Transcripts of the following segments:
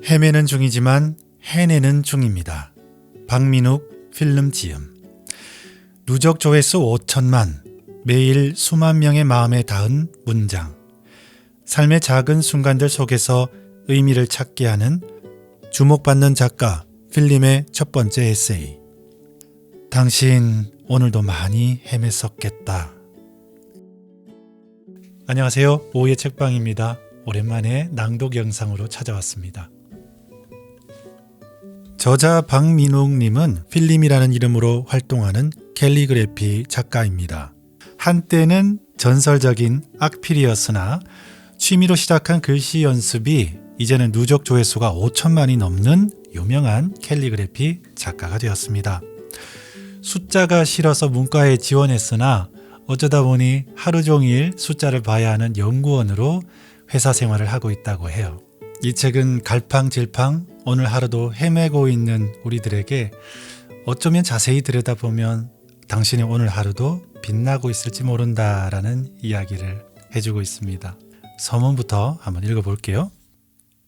헤매는 중이지만 해내는 중입니다. 박민욱 필름 지음. 누적 조회수 5천만, 매일 수만 명의 마음에 닿은 문장. 삶의 작은 순간들 속에서 의미를 찾게 하는 주목받는 작가 필름의 첫 번째 에세이. 당신 오늘도 많이 헤맸었겠다. 안녕하세요. 오후의 책방입니다. 오랜만에 낭독 영상으로 찾아왔습니다. 저자 박민욱님은 필름이라는 이름으로 활동하는 캘리그래피 작가입니다. 한때는 전설적인 악필이었으나 취미로 시작한 글씨 연습이 이제는 누적 조회수가 5천만이 넘는 유명한 캘리그래피 작가가 되었습니다. 숫자가 싫어서 문과에 지원했으나 어쩌다 보니 하루 종일 숫자를 봐야 하는 연구원으로 회사 생활을 하고 있다고 해요. 이 책은 갈팡질팡 오늘 하루도 헤매고 있는 우리들에게 어쩌면 자세히 들여다보면 당신의 오늘 하루도 빛나고 있을지 모른다라는 이야기를 해주고 있습니다. 서문부터 한번 읽어볼게요.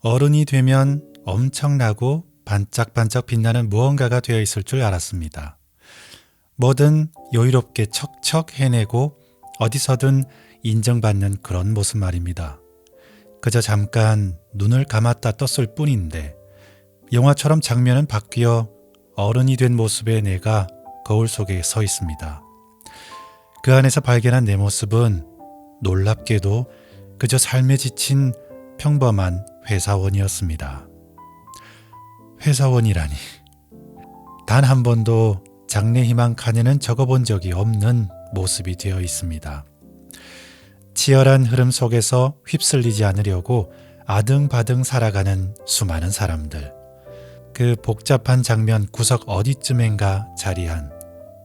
어른이 되면 엄청나고 반짝반짝 빛나는 무언가가 되어 있을 줄 알았습니다. 뭐든 여유롭게 척척 해내고 어디서든 인정받는 그런 모습 말입니다. 그저 잠깐 눈을 감았다 떴을 뿐인데 영화처럼 장면은 바뀌어 어른이 된 모습의 내가 거울 속에 서 있습니다. 그 안에서 발견한 내 모습은 놀랍게도 그저 삶에 지친 평범한 회사원이었습니다. 회사원이라니. 단 한 번도 장래희망 칸에는 적어본 적이 없는 모습이 되어 있습니다. 치열한 흐름 속에서 휩쓸리지 않으려고 아등바등 살아가는 수많은 사람들. 그 복잡한 장면 구석 어디쯤엔가 자리한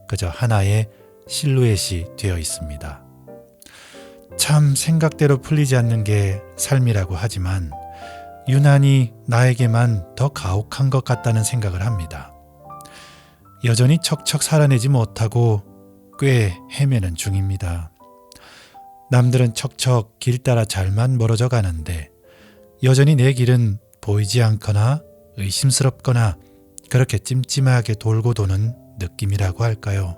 그저 하나의 실루엣이 되어 있습니다. 참 생각대로 풀리지 않는 게 삶이라고 하지만 유난히 나에게만 더 가혹한 것 같다는 생각을 합니다. 여전히 척척 살아내지 못하고 꽤 헤매는 중입니다. 남들은 척척 길 따라 잘만 멀어져 가는데 여전히 내 길은 보이지 않거나 의심스럽거나 그렇게 찜찜하게 돌고 도는 느낌이라고 할까요?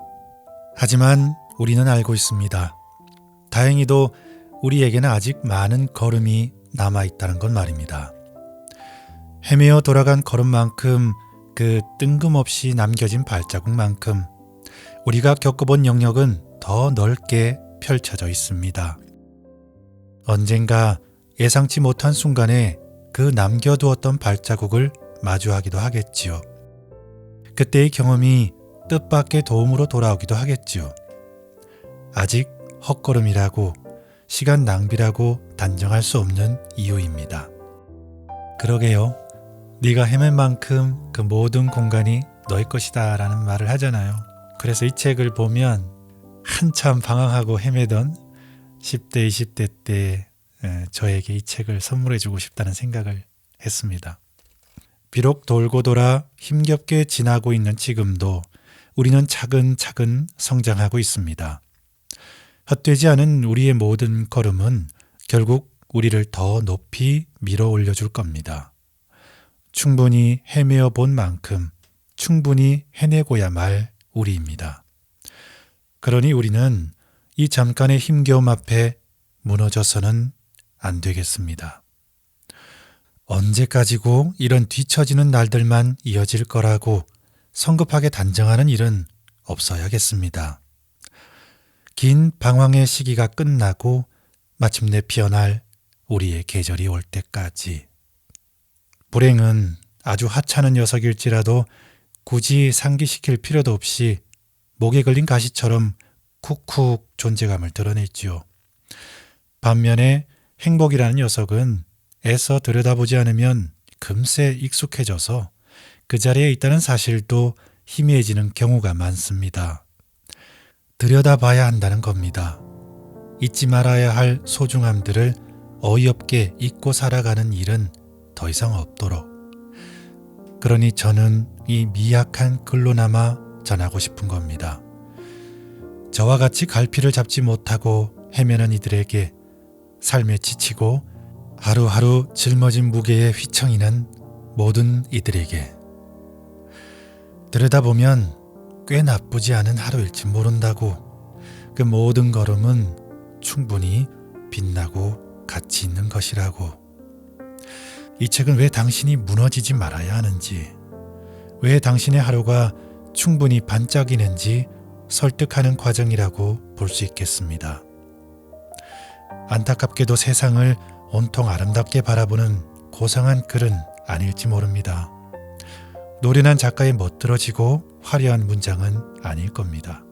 하지만 우리는 알고 있습니다. 다행히도 우리에게는 아직 많은 걸음이 남아있다는 건 말입니다. 헤매어 돌아간 걸음만큼 그 뜬금없이 남겨진 발자국만큼 우리가 겪어본 영역은 더 넓게 펼쳐져 있습니다. 언젠가 예상치 못한 순간에 그 남겨두었던 발자국을 마주하기도 하겠지요. 그때의 경험이 뜻밖의 도움으로 돌아오기도 하겠지요. 아직 헛걸음이라고 시간 낭비라고 단정할 수 없는 이유입니다. 그러게요. 네가 헤맨 만큼 그 모든 공간이 너의 것이다 라는 말을 하잖아요. 그래서 이 책을 보면 한참 방황하고 헤매던 10대, 20대 때 저에게 이 책을 선물해주고 싶다는 생각을 했습니다. 비록 돌고 돌아 힘겹게 지나고 있는 지금도 우리는 차근차근 성장하고 있습니다. 헛되지 않은 우리의 모든 걸음은 결국 우리를 더 높이 밀어 올려줄 겁니다. 충분히 헤매어 본 만큼 충분히 해내고야 말 우리입니다. 그러니 우리는 이 잠깐의 힘겨움 앞에 무너져서는 안 되겠습니다. 언제까지고 이런 뒤처지는 날들만 이어질 거라고 성급하게 단정하는 일은 없어야겠습니다. 긴 방황의 시기가 끝나고 마침내 피어날 우리의 계절이 올 때까지. 불행은 아주 하찮은 녀석일지라도 굳이 상기시킬 필요도 없이 목에 걸린 가시처럼 쿡쿡 존재감을 드러냈지요. 반면에 행복이라는 녀석은 애써 들여다보지 않으면 금세 익숙해져서 그 자리에 있다는 사실도 희미해지는 경우가 많습니다. 들여다봐야 한다는 겁니다. 잊지 말아야 할 소중함들을 어이없게 잊고 살아가는 일은 더 이상 없도록. 그러니 저는 이 미약한 글로나마 전하고 싶은 겁니다. 저와 같이 갈피를 잡지 못하고 헤매는 이들에게 삶에 지치고 하루하루 짊어진 무게에 휘청이는 모든 이들에게. 들여다보면 꽤 나쁘지 않은 하루일지 모른다고. 그 모든 걸음은 충분히 빛나고 가치 있는 것이라고. 이 책은 왜 당신이 무너지지 말아야 하는지, 왜 당신의 하루가 충분히 반짝이는지 설득하는 과정이라고 볼 수 있겠습니다. 안타깝게도 세상을 온통 아름답게 바라보는 고상한 글은 아닐지 모릅니다. 노련한 작가의 멋들어지고 화려한 문장은 아닐 겁니다.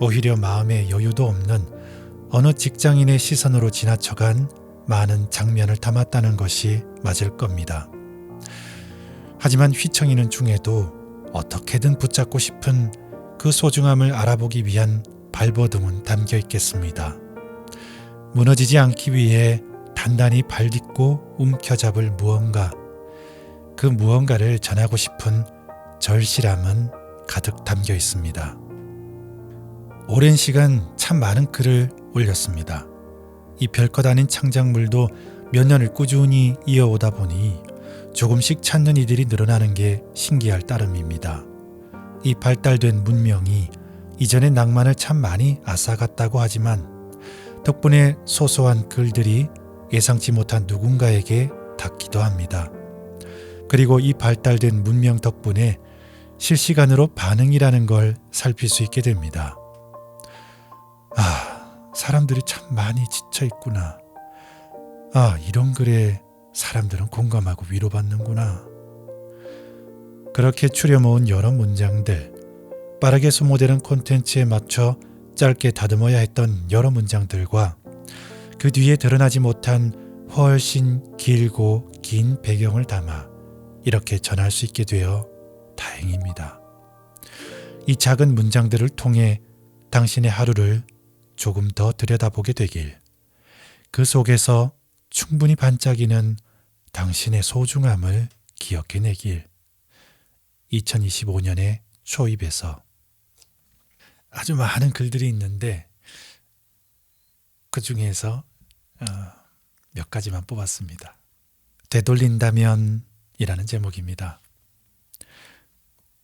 오히려 마음에 여유도 없는 어느 직장인의 시선으로 지나쳐간 많은 장면을 담았다는 것이 맞을 겁니다. 하지만 휘청이는 중에도 어떻게든 붙잡고 싶은 그 소중함을 알아보기 위한 발버둥은 담겨 있겠습니다. 무너지지 않기 위해 단단히 발딛고 움켜잡을 무언가, 그 무언가를 전하고 싶은 절실함은 가득 담겨 있습니다. 오랜 시간 참 많은 글을 올렸습니다. 이 별것 아닌 창작물도 몇 년을 꾸준히 이어오다 보니 조금씩 찾는 이들이 늘어나는 게 신기할 따름입니다. 이 발달된 문명이 이전의 낭만을 참 많이 앗아갔다고 하지만 덕분에 소소한 글들이 예상치 못한 누군가에게 닿기도 합니다. 그리고 이 발달된 문명 덕분에 실시간으로 반응이라는 걸 살필 수 있게 됩니다. 사람들이 참 많이 지쳐있구나. 이런 글에 사람들은 공감하고 위로받는구나. 그렇게 추려모은 여러 문장들, 빠르게 소모되는 콘텐츠에 맞춰 짧게 다듬어야 했던 여러 문장들과 그 뒤에 드러나지 못한 훨씬 길고 긴 배경을 담아 이렇게 전할 수 있게 되어 다행입니다. 이 작은 문장들을 통해 당신의 하루를 조금 더 들여다보게 되길, 그 속에서 충분히 반짝이는 당신의 소중함을 기억해내길. 2025년의 초입에서. 아주 많은 글들이 있는데 그 중에서 몇 가지만 뽑았습니다. 되돌린다면 이라는 제목입니다.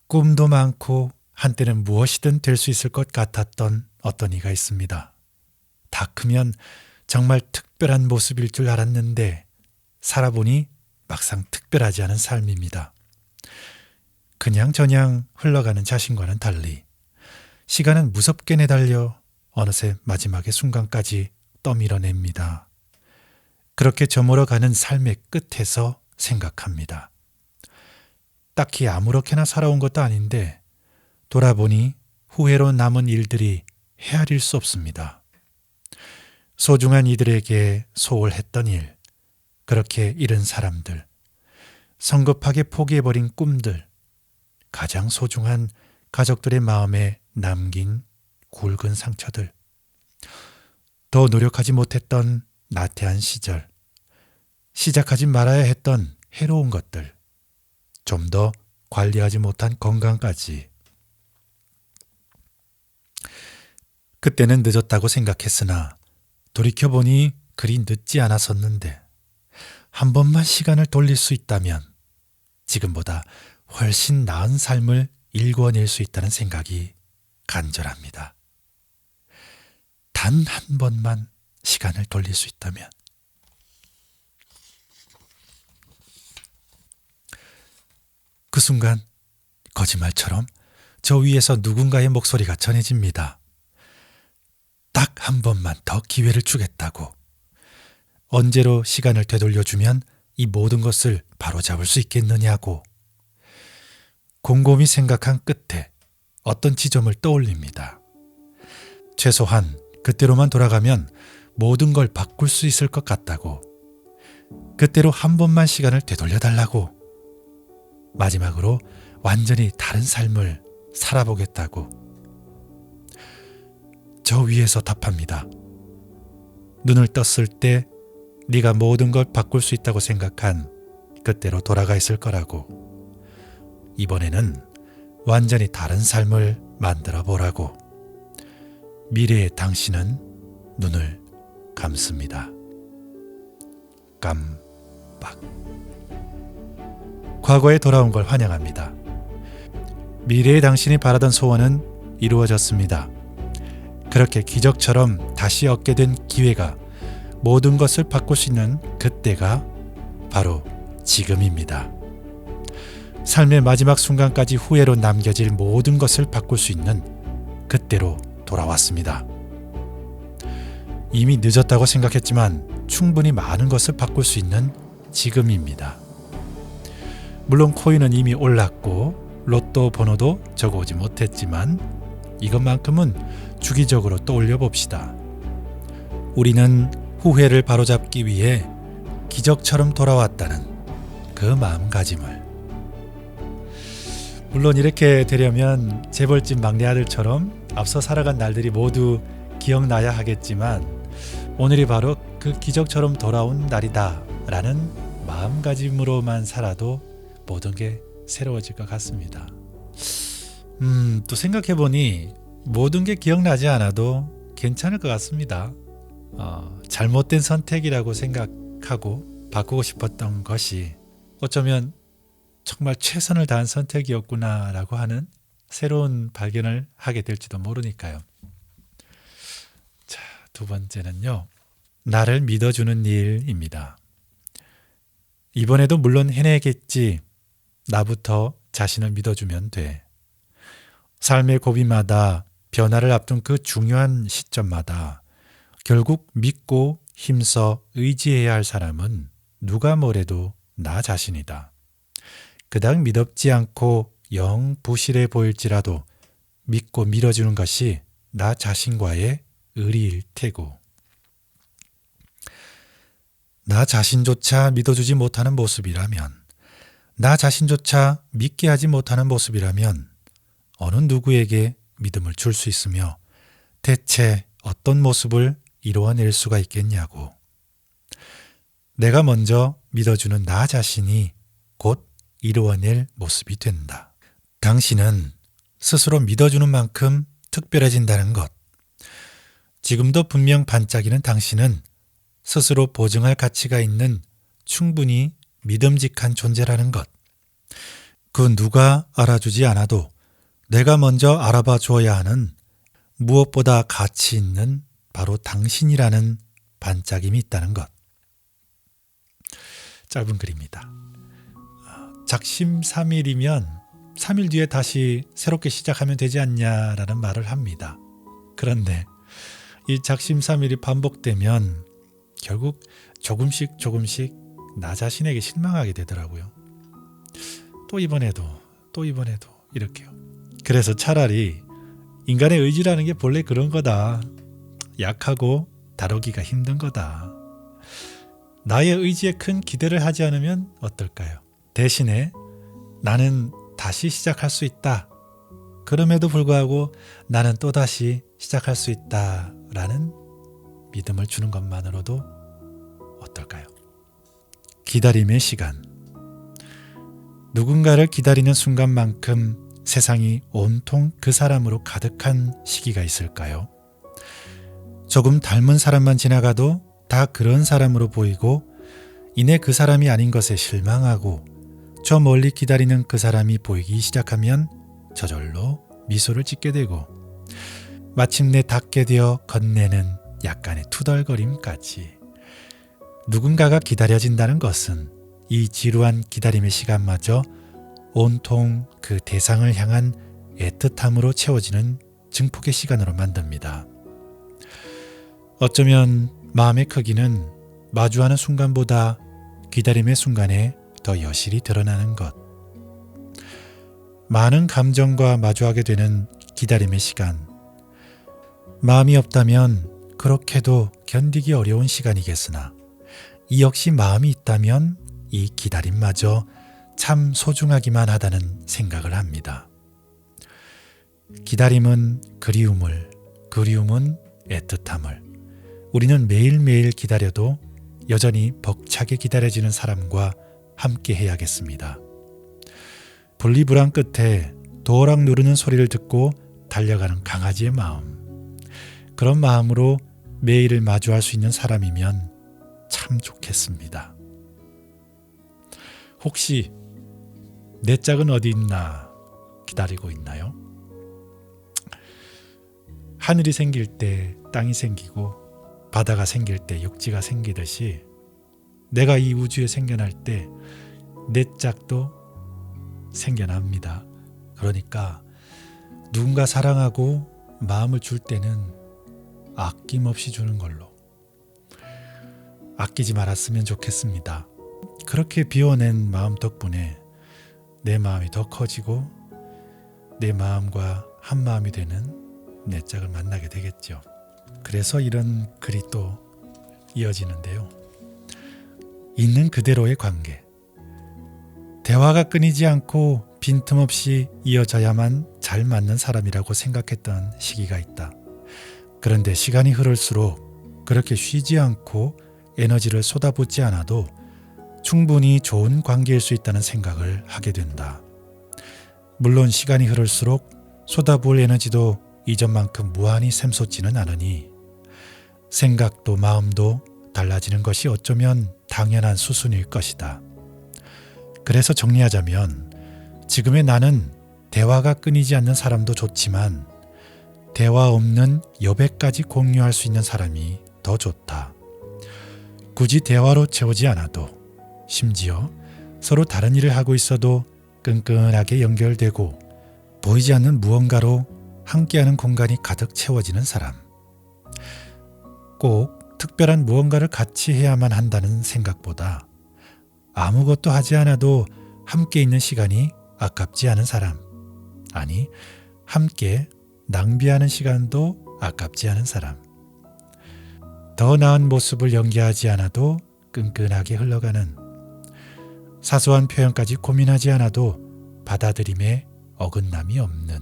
꿈도 많고 한때는 무엇이든 될 수 있을 것 같았던 어떤 이가 있습니다. 다 크면 정말 특별한 모습일 줄 알았는데 살아보니 막상 특별하지 않은 삶입니다. 그냥저냥 흘러가는 자신과는 달리 시간은 무섭게 내달려 어느새 마지막의 순간까지 떠밀어냅니다. 그렇게 저물어가는 삶의 끝에서 생각합니다. 딱히 아무렇게나 살아온 것도 아닌데 돌아보니 후회로 남은 일들이 헤아릴 수 없습니다. 소중한 이들에게 소홀했던 일, 그렇게 잃은 사람들, 성급하게 포기해버린 꿈들, 가장 소중한 가족들의 마음에 남긴 굵은 상처들, 더 노력하지 못했던 나태한 시절, 시작하지 말아야 했던 해로운 것들, 좀 더 관리하지 못한 건강까지. 그때는 늦었다고 생각했으나 돌이켜보니 그리 늦지 않았었는데 한 번만 시간을 돌릴 수 있다면 지금보다 훨씬 나은 삶을 일궈낼 수 있다는 생각이 간절합니다. 단 한 번만 시간을 돌릴 수 있다면. 그 순간 거짓말처럼 저 위에서 누군가의 목소리가 전해집니다. 딱 한 번만 더 기회를 주겠다고. 언제로 시간을 되돌려주면 이 모든 것을 바로잡을 수 있겠느냐고. 곰곰이 생각한 끝에 어떤 지점을 떠올립니다. 최소한 그때로만 돌아가면 모든 걸 바꿀 수 있을 것 같다고. 그때로 한 번만 시간을 되돌려달라고. 마지막으로 완전히 다른 삶을 살아보겠다고. 저 위에서 답합니다. 눈을 떴을 때 네가 모든 걸 바꿀 수 있다고 생각한 그때로 돌아가 있을 거라고. 이번에는 완전히 다른 삶을 만들어 보라고. 미래의 당신은 눈을 감습니다. 깜빡. 압박. 과거에 돌아온 걸 환영합니다. 미래의 당신이 바라던 소원은 이루어졌습니다. 그렇게 기적처럼 다시 얻게 된 기회가 모든 것을 바꿀 수 있는 그때가 바로 지금입니다. 삶의 마지막 순간까지 후회로 남겨질 모든 것을 바꿀 수 있는 그때로 돌아왔습니다. 이미 늦었다고 생각했지만 충분히 많은 것을 바꿀 수 있는 지금입니다. 물론 코인은 이미 올랐고 로또 번호도 적어오지 못했지만 이것만큼은 주기적으로 떠올려 봅시다. 우리는 후회를 바로잡기 위해 기적처럼 돌아왔다는 그 마음가짐을. 물론 이렇게 되려면 재벌집 막내 아들처럼 앞서 살아간 날들이 모두 기억나야 하겠지만 오늘이 바로 그 기적처럼 돌아온 날이다 라는 마음가짐으로만 살아도 모든 게 새로워질 것 같습니다. 또 생각해보니 모든 게 기억나지 않아도 괜찮을 것 같습니다. 잘못된 선택이라고 생각하고 바꾸고 싶었던 것이 어쩌면 정말 최선을 다한 선택이었구나 라고 하는 새로운 발견을 하게 될지도 모르니까요. 자, 두 번째는요. 나를 믿어주는 일입니다. 이번에도 물론 해내겠지. 나부터 자신을 믿어주면 돼. 삶의 고비마다 변화를 앞둔 그 중요한 시점마다 결국 믿고 힘써 의지해야 할 사람은 누가 뭐래도 나 자신이다. 그닥 믿업지 않고 영 부실해 보일지라도 믿고 밀어주는 것이 나 자신과의 의리일 테고, 나 자신조차 믿어주지 못하는 모습이라면, 나 자신조차 믿게 하지 못하는 모습이라면 어느 누구에게 믿음을 줄 수 있으며 대체 어떤 모습을 이루어낼 수가 있겠냐고. 내가 먼저 믿어주는 나 자신이 곧 이루어낼 모습이 된다. 당신은 스스로 믿어주는 만큼 특별해진다는 것. 지금도 분명 반짝이는 당신은 스스로 보증할 가치가 있는 충분히 믿음직한 존재라는 것. 그 누가 알아주지 않아도 내가 먼저 알아봐 줘야 하는 무엇보다 가치 있는 바로 당신이라는 반짝임이 있다는 것. 짧은 글입니다. 작심삼일이면 3일 뒤에 다시 새롭게 시작하면 되지 않냐라는 말을 합니다. 그런데 이 작심삼일이 반복되면 결국 조금씩 나 자신에게 실망하게 되더라고요. 또 이번에도 이렇게요. 그래서 차라리 인간의 의지라는 게 본래 그런 거다. 약하고 다루기가 힘든 거다. 나의 의지에 큰 기대를 하지 않으면 어떨까요? 대신에 나는 다시 시작할 수 있다. 그럼에도 불구하고 나는 또다시 시작할 수 있다. 라는 믿음을 주는 것만으로도 어떨까요? 기다림의 시간. 누군가를 기다리는 순간만큼 세상이 온통 그 사람으로 가득한 시기가 있을까요? 조금 닮은 사람만 지나가도 다 그런 사람으로 보이고 이내 그 사람이 아닌 것에 실망하고 저 멀리 기다리는 그 사람이 보이기 시작하면 저절로 미소를 짓게 되고 마침내 닿게 되어 건네는 약간의 투덜거림까지. 누군가가 기다려진다는 것은 이 지루한 기다림의 시간마저 온통 그 대상을 향한 애틋함으로 채워지는 증폭의 시간으로 만듭니다. 어쩌면 마음의 크기는 마주하는 순간보다 기다림의 순간에 더 여실히 드러나는 것. 많은 감정과 마주하게 되는 기다림의 시간. 마음이 없다면 그렇게도 견디기 어려운 시간이겠으나 이 역시 마음이 있다면 이 기다림마저 참 소중하기만 하다는 생각을 합니다. 기다림은 그리움을, 그리움은 애틋함을. 우리는 매일매일 기다려도 여전히 벅차게 기다려지는 사람과 함께 해야겠습니다. 분리불안 끝에 도어락 누르는 소리를 듣고 달려가는 강아지의 마음. 그런 마음으로 매일을 마주할 수 있는 사람이면 참 좋겠습니다. 혹시 내 짝은 어디 있나 기다리고 있나요? 하늘이 생길 때 땅이 생기고 바다가 생길 때 육지가 생기듯이 내가 이 우주에 생겨날 때 내 짝도 생겨납니다. 그러니까 누군가 사랑하고 마음을 줄 때는 아낌없이 주는 걸로. 아끼지 말았으면 좋겠습니다. 그렇게 비워낸 마음 덕분에 내 마음이 더 커지고 내 마음과 한 마음이 되는 내 짝을 만나게 되겠죠. 그래서 이런 글이 또 이어지는데요. 있는 그대로의 관계. 대화가 끊이지 않고 빈틈없이 이어져야만 잘 맞는 사람이라고 생각했던 시기가 있다. 그런데 시간이 흐를수록 그렇게 쉬지 않고 에너지를 쏟아붓지 않아도 충분히 좋은 관계일 수 있다는 생각을 하게 된다. 물론 시간이 흐를수록 쏟아부을 에너지도 이전만큼 무한히 샘솟지는 않으니 생각도 마음도 달라지는 것이 어쩌면 당연한 수순일 것이다. 그래서 정리하자면 지금의 나는 대화가 끊이지 않는 사람도 좋지만 대화 없는 여백까지 공유할 수 있는 사람이 더 좋다. 굳이 대화로 채우지 않아도 심지어 서로 다른 일을 하고 있어도 끈끈하게 연결되고 보이지 않는 무언가로 함께하는 공간이 가득 채워지는 사람. 꼭 특별한 무언가를 같이 해야만 한다는 생각보다 아무것도 하지 않아도 함께 있는 시간이 아깝지 않은 사람. 아니, 함께 낭비하는 시간도 아깝지 않은 사람. 더 나은 모습을 연기하지 않아도 끈끈하게 흘러가는, 사소한 표현까지 고민하지 않아도 받아들임에 어긋남이 없는,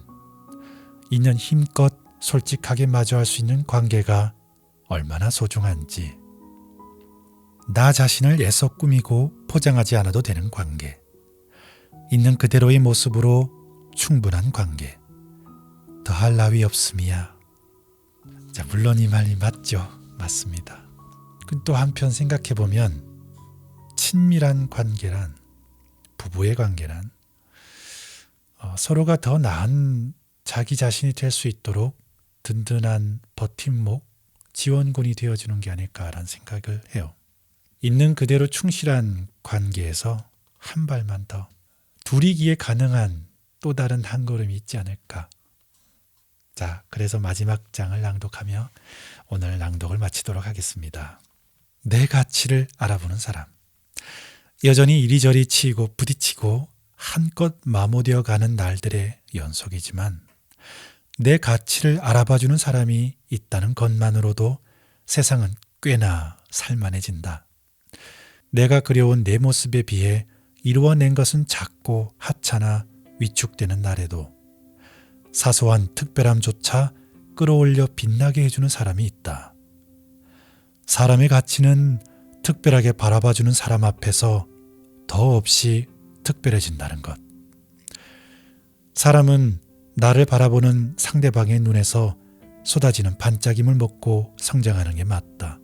있는 힘껏 솔직하게 마주할 수 있는 관계가 얼마나 소중한지. 나 자신을 애써 꾸미고 포장하지 않아도 되는 관계. 있는 그대로의 모습으로 충분한 관계. 더할 나위 없음이야. 자, 물론 이 말이 맞죠. 맞습니다. 또 한편 생각해보면 친밀한 관계란, 부부의 관계란 서로가 더 나은 자기 자신이 될 수 있도록 든든한 버팀목, 지원군이 되어주는 게 아닐까라는 생각을 해요. 있는 그대로 충실한 관계에서 한 발만 더 둘이기에 가능한 또 다른 한 걸음이 있지 않을까. 자, 그래서 마지막 장을 낭독하며 오늘 낭독을 마치도록 하겠습니다. 내 가치를 알아보는 사람. 여전히 이리저리 치이고 부딪히고 한껏 마모되어 가는 날들의 연속이지만 내 가치를 알아봐주는 사람이 있다는 것만으로도 세상은 꽤나 살만해진다. 내가 그려온 내 모습에 비해 이루어낸 것은 작고 하찮아 위축되는 날에도 사소한 특별함조차 끌어올려 빛나게 해주는 사람이 있다. 사람의 가치는 특별하게 바라봐주는 사람 앞에서 더없이 특별해진다는 것. 사람은 나를 바라보는 상대방의 눈에서 쏟아지는 반짝임을 먹고 성장하는 게 맞다.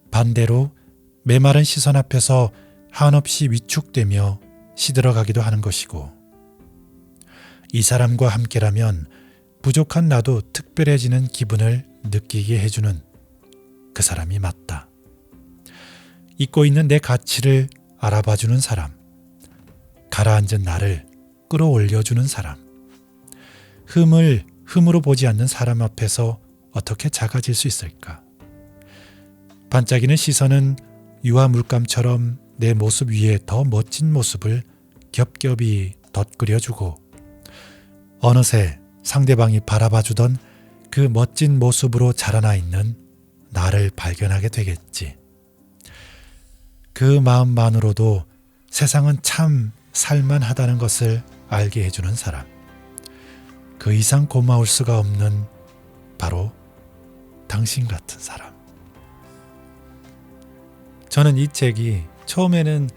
반대로 메마른 시선 앞에서 한없이 위축되며 시들어가기도 하는 것이고, 이 사람과 함께라면 부족한 나도 특별해지는 기분을 느끼게 해주는 그 사람이 맞다. 잊고 있는 내 가치를 알아봐주는 사람, 가라앉은 나를 끌어올려주는 사람, 흠으로 보지 않는 사람 앞에서 어떻게 작아질 수 있을까? 반짝이는 시선은 유화 물감처럼 내 모습 위에 더 멋진 모습을 겹겹이 덧그려주고 어느새 상대방이 바라봐주던 그 멋진 모습으로 자라나 있는 나를 발견하게 되겠지. 그 마음만으로도 세상은 참 살만하다는 것을 알게 해주는 사람. 그 이상 고마울 수가 없는 바로 당신 같은 사람. 저는 이 책이 처음에는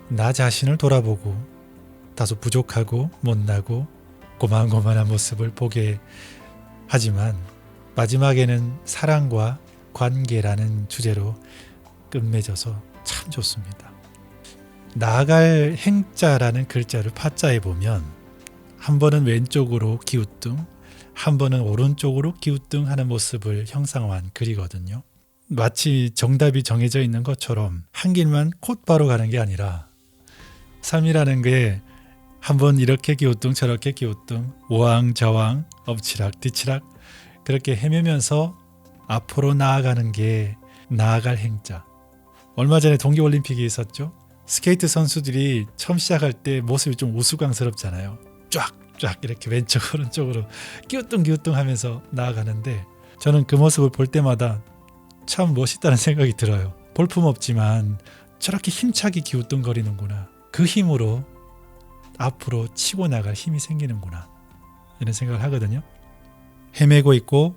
나 자신을 돌아보고 다소 부족하고 못나고 고만고만한 모습을 보게 하지만 마지막에는 사랑과 관계라는 주제로 끝맺어서 참 좋습니다. 나아갈 행자라는 글자를 파자에 보면 한 번은 왼쪽으로 기우뚱, 한 번은 오른쪽으로 기우뚱 하는 모습을 형상화한 글이거든요. 마치 정답이 정해져 있는 것처럼 한 길만 곧바로 가는 게 아니라 삶이라는 게 한 번 이렇게 기우뚱 저렇게 기우뚱 우왕좌왕 엎치락 뒤치락 그렇게 헤매면서 앞으로 나아가는 게 나아갈 행자. 얼마 전에 동계올림픽이 있었죠. 스케이트 선수들이 처음 시작할 때 모습이 좀 우스꽝스럽잖아요. 쫙쫙 이렇게 왼쪽 오른쪽으로 기우뚱 하면서 나아가는데 저는 그 모습을 볼 때마다 참 멋있다는 생각이 들어요. 볼품없지만 저렇게 힘차게 기우뚱거리는구나. 그 힘으로 앞으로 치고 나갈 힘이 생기는구나. 이런 생각을 하거든요. 헤매고 있고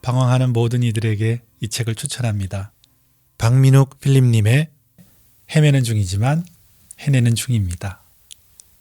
방황하는 모든 이들에게 이 책을 추천합니다. 박민욱 필립님의 헤매는 중이지만 해내는 중입니다.